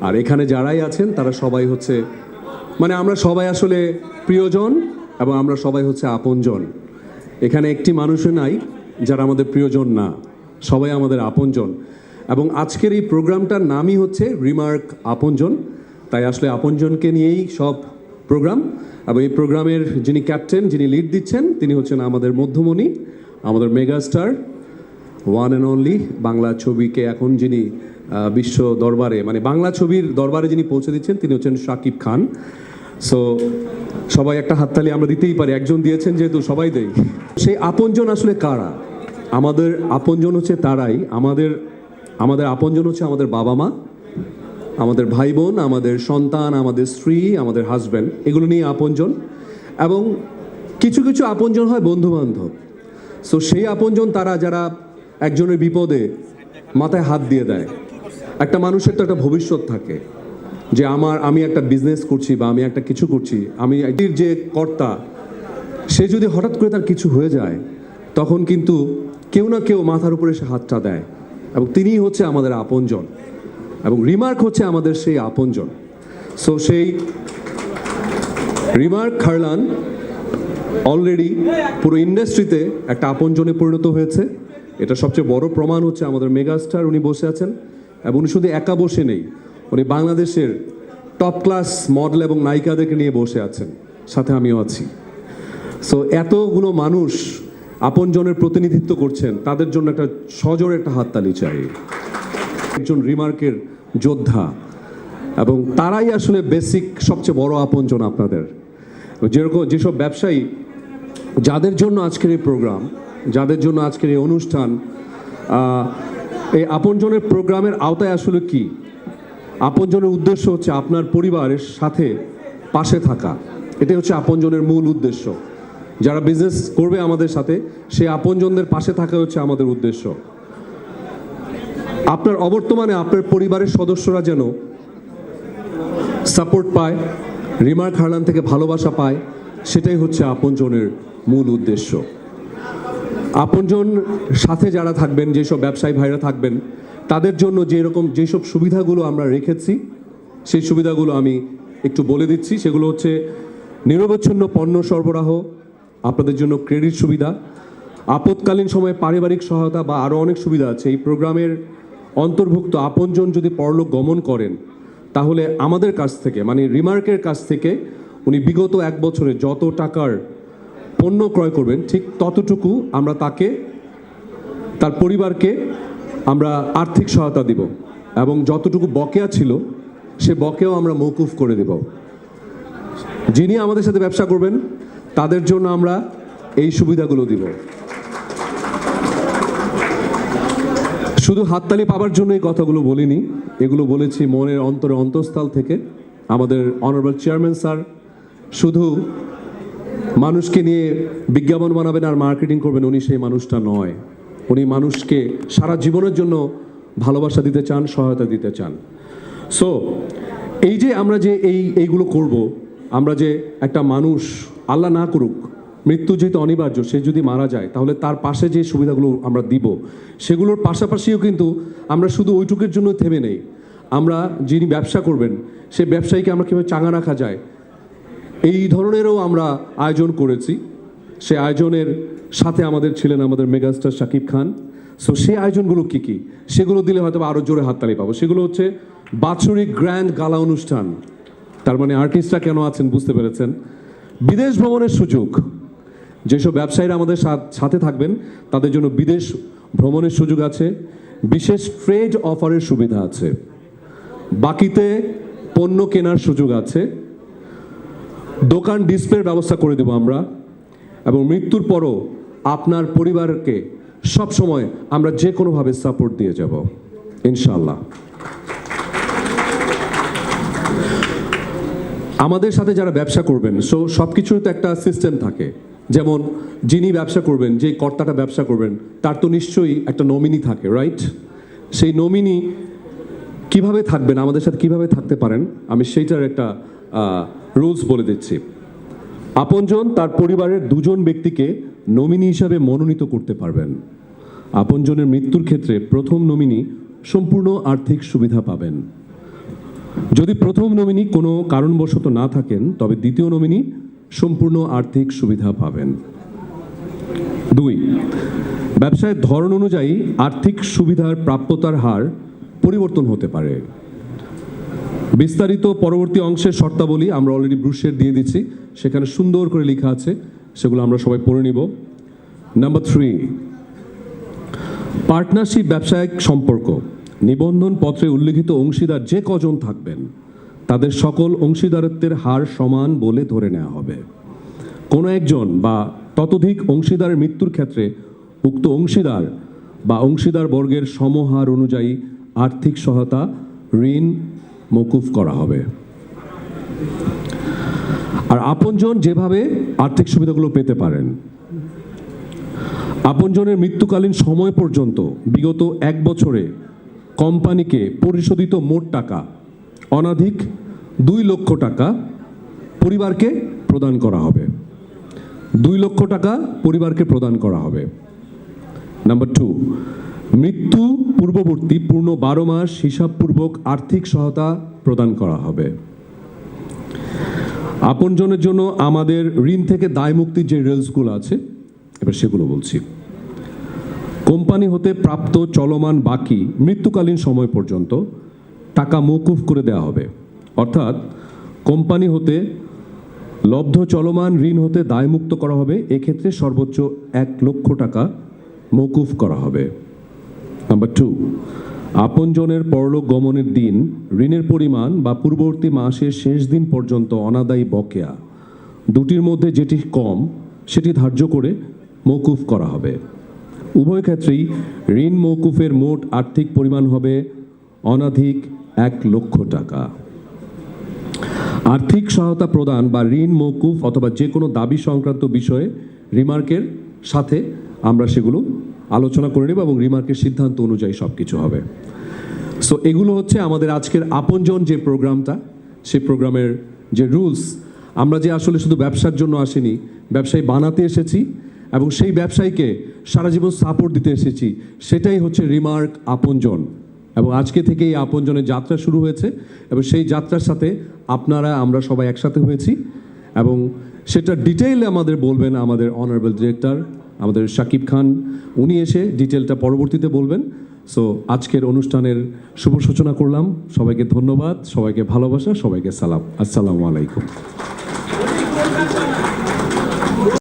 আর এখানে যারাই আছেন তারা সবাই হচ্ছে মানে আমরা সবাই আসলে প্রিয়জন এবং আমরা সবাই হচ্ছে আপনজন। এখানে একটি মানুষও নাই যারা আমাদের প্রিয়জন না, সবাই আমাদের আপনজন। এবং আজকের এই প্রোগ্রামটার নামই হচ্ছে রিমার্ক আপনজন, তাই আসলে আপনজনকে নিয়েই সব প্রোগ্রাম। এবং এই প্রোগ্রামের যিনি ক্যাপ্টেন, যিনি লিড দিচ্ছেন, তিনি হচ্ছেন আমাদের মধ্যমণি, আমাদের megastar, one and only Bangla ছবিকে এখন যিনি বিশ্ব দরবারে মানে বাংলা ছবির দরবারে যিনি পৌঁছে দিচ্ছেন, তিনি হচ্ছেন শাকিব খান। সো সবাই একটা হাততালি আমরা দিতেই পারি, একজন দিয়েছেন যেহেতু সবাই দেই। সেই আপনজন আসলে কারা? আমাদের আপনজন হচ্ছে তারাই, আমাদের আপনজন হচ্ছে আমাদের বাবা মা, আমাদের ভাই বোন, আমাদের সন্তান, আমাদের স্ত্রী, আমাদের হাজব্যান্ড, এগুলো নিয়ে আপনজন। এবং কিছু কিছু আপনজন হয় বন্ধু বান্ধব। সো সেই আপনজন তারা যারা একজনের বিপদে মাথায় হাত দিয়ে দেয়। একটা মানুষের তো একটা ভবিষ্যৎ থাকে যে আমি একটা বিজনেস করছি বা আমি একটা কিছু করছি, আমি এটির যে কর্তা, সে যদি হঠাৎ করে তার কিছু হয়ে যায় তখন কিন্তু কেউ না কেউ মাথার উপরে সে হাতটা দেয়, এবং তিনিই হচ্ছে আমাদের আপনজন, এবং রিমার্ক হচ্ছে আমাদের সেই আপনজন। সো সেই রিমার্ক খারলান অলরেডি পুরো ইন্ডাস্ট্রিতে একটা আপনজনে পরিণত হয়েছে। এটা সবচেয়ে বড় প্রমাণ হচ্ছে আমাদের মেগাস্টার, উনি বসে আছেন, এবং উনি শুধু একা বসে নেই, উনি বাংলাদেশের টপ ক্লাস মডেল এবং নায়িকাদেরকে নিয়ে বসে আছেন, সাথে আমিও আছি। সো এতগুলো মানুষ আপনজনের প্রতিনিধিত্ব করছেন, তাদের জন্য একটা সজোরে একটা হাততালি চাই। একজন রিমার্কের যোদ্ধা, এবং তারাই আসলে বেসিক সবচেয়ে বড় আপনজন আপনাদের। যেসব ব্যবসায়ী, যাদের জন্য আজকের এই প্রোগ্রাম, যাদের জন্য আজকের এই অনুষ্ঠান, এই আপনজনের প্রোগ্রামের আওতায় আসলে কি? আপনজনের উদ্দেশ্য হচ্ছে আপনার পরিবারের সাথে পাশে থাকা, এটাই হচ্ছে আপনজনের মূল উদ্দেশ্য। যারা বিজনেস করবে আমাদের সাথে, সেই আপনজনদের পাশে থাকা হচ্ছে আমাদের উদ্দেশ্য। আপনার অবর্তমানে আপনার পরিবারের সদস্যরা যেন সাপোর্ট পায়, রিমার্ক খারলান থেকে ভালোবাসা পায়, সেটাই হচ্ছে আপনজনের মূল উদ্দেশ্য। আপনজন সাথে যারা থাকবেন, যেসব ব্যবসায়ী ভাইরা থাকবেন, তাদের জন্য যেসব সুবিধাগুলো আমরা রেখেছি, সেই সুবিধাগুলো আমি একটু বলে দিচ্ছি। সেগুলো হচ্ছে নিরবচ্ছিন্ন পণ্য সরবরাহ, আপনাদের জন্য ক্রেডিট সুবিধা, আপৎকালীন সময়ে পারিবারিক সহায়তা বা আরও অনেক সুবিধা আছে। এই প্রোগ্রামের অন্তর্ভুক্ত আপনজন যদি পরলোক গমন করেন, তাহলে আমাদের কাছ থেকে মানে রিমার্কের কাছ থেকে উনি বিগত 1 বছরে যত টাকার পণ্য ক্রয় করবেন, ঠিক ততটুকু আমরা তাকে, তার পরিবারকে আমরা আর্থিক সহায়তা দিব, এবং যতটুকু বকেয়া ছিল সে বকেয়াও আমরা মওকুফ করে দেব। যিনি আমাদের সাথে ব্যবসা করবেন তাদের জন্য আমরা এই সুবিধাগুলো দিব। শুধু হাততালি পাবার জন্য এই কথাগুলো বলিনি, এগুলো বলেছি মনের অন্তঃস্থল থেকে। আমাদের অনারেবল চেয়ারম্যান স্যার শুধু মানুষকে নিয়ে বিজ্ঞাপন বানাবেন আর মার্কেটিং করবেন, উনি সেই মানুষটা নয়। উনি মানুষকে সারা জীবনের জন্য ভালোবাসা দিতে চান, সহায়তা দিতে চান। সো এই যে আমরা যে এইগুলো করব, আমরা যে একটা মানুষ, আল্লাহ না করুক, মৃত্যু যেহেতু অনিবার্য, সে যদি মারা যায় তাহলে তার পাশে যে সুবিধাগুলো আমরা দিব, সেগুলোর পাশাপাশিও কিন্তু আমরা শুধু ওইটুকুর জন্য থেমে নেই। আমরা যিনি ব্যবসা করবেন সেই ব্যবসায়ীকে আমরা কীভাবে চাঙা রাখা যায়, এই ধরনেরও আমরা আয়োজন করেছি। সে আয়োজনের সাথে আমাদের ছিলেন আমাদের মেগাস্টার শাকিব খান। সো সেই আয়োজনগুলো কী কী, সেগুলো দিলে হয়তো আরও জোরে হাততালি পাবো। সেগুলো হচ্ছে বাৎসরিক গ্র্যান্ড গালা অনুষ্ঠান, তার মানে আর্টিস্টরা কেন আছেন বুঝতে পেরেছেন। বিদেশ ভ্রমণের সুযোগ, যেসব ব্যবসায়ীরা আমাদের সাথে থাকবেন তাদের জন্য বিদেশ ভ্রমণের সুযোগ আছে, বিশেষ ট্রেড অফারের সুবিধা আছে, বাকিতে পণ্য কেনার সুযোগ আছে, দোকান ডিসপ্লের ব্যবস্থা করে দেব আমরা, এবং মৃত্যুর পরও আপনার পরিবারকে সবসময় আমরা যে কোনোভাবে সাপোর্ট দিয়ে যাব ইনশাআল্লাহ। আমাদের সাথে যারা ব্যবসা করবেন, সব কিছুর তো একটা সিস্টেম থাকে। যেমন যিনি ব্যবসা করবেন, যে কর্তাটা ব্যবসা করবেন, তার তো নিশ্চয়ই একটা নমিনি থাকে, রাইট? সেই নমিনি কিভাবে থাকবেন, আমাদের সাথে কিভাবে থাকতে পারেন, আমি সেইটার একটা রুলস বলে দিচ্ছি। আপনজন তার পরিবারের 2 জন ব্যক্তিকে নমিনি হিসাবে মনোনীত করতে পারবেন। আপনজনের মৃত্যুর ক্ষেত্রে প্রথম নমিনি সম্পূর্ণ আর্থিক সুবিধা পাবেন। যদি প্রথম নমিনি কোনো কারণবশত না থাকেন তবে দ্বিতীয় নমিনি সম্পূর্ণ আর্থিক সুবিধা পাবেন। 2, ব্যবসায়ের ধরন অনুযায়ী আর্থিক সুবিধার প্রাপ্যতার হার পরিবর্তন হতে পারে। বিস্তারিত পরবর্তী অংশের শর্তাবলী আমরা অলরেডি ব্রুশের দিয়ে দিচ্ছি, সেখানে সুন্দর করে লেখা আছে, সেগুলো আমরা সবাই পড়ে নিব। নাম্বার 3, পার্টনারশিপ ব্যবসায়িক সম্পর্ক নিবন্ধন পত্রে উল্লেখিত অংশীদার যে কজন থাকবেন তাদের সকল অংশীদারত্বের হার সমান বলে ধরে নেওয়া হবে। কোনো একজন বা ততোধিক অংশীদারের মৃত্যুর ক্ষেত্রে উক্ত অংশীদার বা অংশীদার বর্গের সমহার অনুযায়ী আর্থিক সহায়তা ঋণ মকুফ করা হবে। আর আপনজন যেভাবে আর্থিক সুবিধাগুলো পেতে পারেন, আপনজনের মৃত্যুকালীন সময় পর্যন্ত বিগত 1 বছরে কোম্পানিকে পরিশোধিত মোট টাকা অনধিক 2 লক্ষ টাকা পরিবারকে প্রদান করা হবে। 2 লক্ষ টাকা পরিবারকে প্রদান করা হবে। নাম্বার 2, মৃত্যু পূর্ববর্তী পূর্ণ 12 মাস হিসাবপূর্বক আর্থিক সহায়তা প্রদান করা হবে। আপনজনের জন্য আমাদের ঋণ থেকে দায় মুক্তির যে রুলসগুলো আছে এবার সেগুলো বলছি। কোম্পানি হতে প্রাপ্ত চলমান বাকি মৃত্যুকালীন সময় পর্যন্ত টাকা মওকুফ করে দেওয়া হবে। অর্থাৎ কোম্পানি হতে লব্ধ চলমান ঋণ হতে দায়মুক্ত করা হবে, এক্ষেত্রে সর্বোচ্চ 1 লক্ষ টাকা মওকুফ করা হবে। নাম্বার 2, আপনজনের পরলোক গমনের দিন ঋণের পরিমাণ বা পূর্ববর্তী মাসের শেষ দিন পর্যন্ত অনাদায়ী বকেয়া দুটির মধ্যে যেটি কম সেটি ধার্য করে মওকুফ করা হবে। উভয় ক্ষেত্রেই ঋণ মওকুফের মোট আর্থিক পরিমাণ হবে অনধিক 1 লক্ষ টাকা। আর্থিক সহায়তা প্রদান বা ঋণ মওকুফ অথবা যে কোনো দাবি সংক্রান্ত বিষয়ে রিমার্কের সাথে আমরা সেগুলো আলোচনা করে নেব এবং রিমার্কের সিদ্ধান্ত অনুযায়ী সব কিছু হবে। সো এগুলো হচ্ছে আমাদের আজকের আপনজন যে প্রোগ্রামটা, সেই প্রোগ্রামের যে রুলস। আমরা যে আসলে শুধু ব্যবসার জন্য আসিনি, ব্যবসায়ী বানাতে এসেছি এবং সেই ব্যবসায়ীকে সারা জীবন সাপোর্ট দিতে এসেছি, সেটাই হচ্ছে রিমার্ক আপনজন। এবং আজকে থেকে এই আপনজনের যাত্রা শুরু হয়েছে এবং সেই যাত্রার সাথে আপনারা আমরা সবাই একসাথে হয়েছি এবং সেটা ডিটেইলে আমাদের বলবেন আমাদের অনারেবল ডিরেক্টর আমাদের শাকিব খান, উনি এসে ডিটেলটা পরবর্তীতে বলবেন। সো আজকের অনুষ্ঠানের শুভ সূচনা করলাম। সবাইকে ধন্যবাদ, সবাইকে ভালোবাসা, সবাইকে সালাম। আসসালামু আলাইকুম।